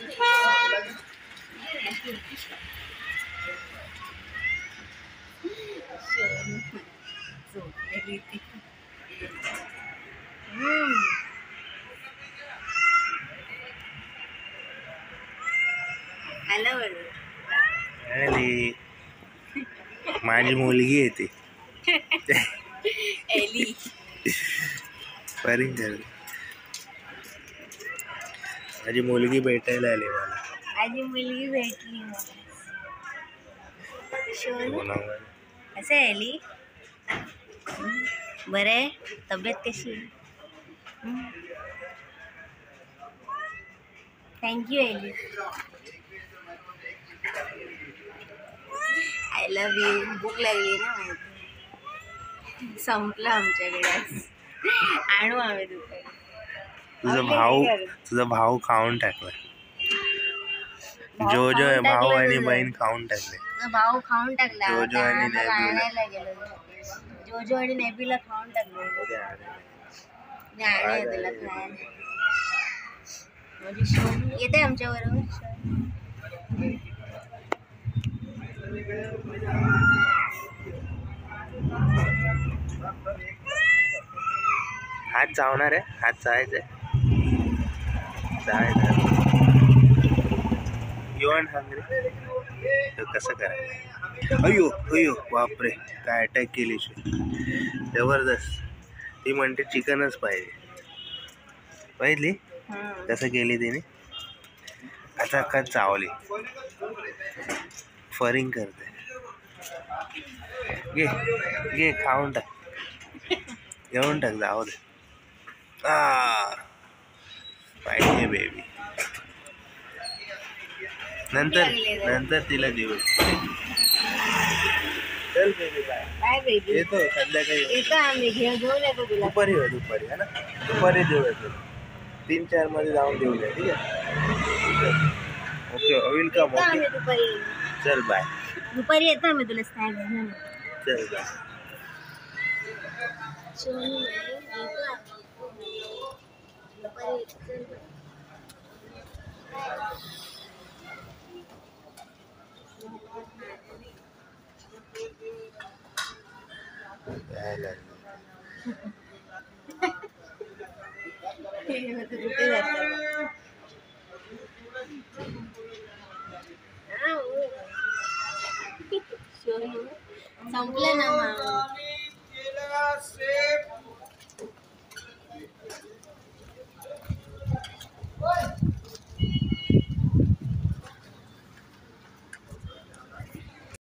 Hello Ali माझी मुलगी येते एली परिंग माझी मुलगी भेटायला आली मला. माझी मुलगी भेटली मला. बोला. असं आहे एली. बरं आहे. तब्येत कशी आहे? थँक्यू एली. I love you. भूक लागली ना माहिती. संपलं आमच्याकडे. आणू आम्ही दुपारी. तुझा भाऊ खाऊन टाकला. जो भाऊ आणि बहीण खाऊन टाकले. भाऊ खाऊन टाकला. जोजो आणि आणायला गेलो. जोजो आणि नेबीला खाऊन टाकलो. गाणे तुला खायला. येते आमच्या बरोबर. हात चावणार आहे. हात चावायचंय. You want hungry? कसं करायचं? अयो अयो बापरे, काय अटॅक केली जबरदस्त. ती म्हणते चिकनच पाहिजे. पाहिली कसं केली तिने? अचाकच चावली. फरिंग करते. घे घे खाऊन टाक. घेऊन टाक. जाऊ दे. पाहिजे बेबी. नंतर तिला देऊ. चल बेबी बाय. Bye baby. येतो संध्याकाळी. येतो आम्ही. घेऊन येतो तुला. दुपारी हो. दुपारी है ना. दुपारी देऊ येतो. 3-4 मध्ये जाऊन देऊया. ठीक आहे. ओके. वेलकम. ओके दुपारी. चल बाय. दुपारी येतो मी तुला स्नॅक्स घेऊन. चल बाय. संपलं ना मग.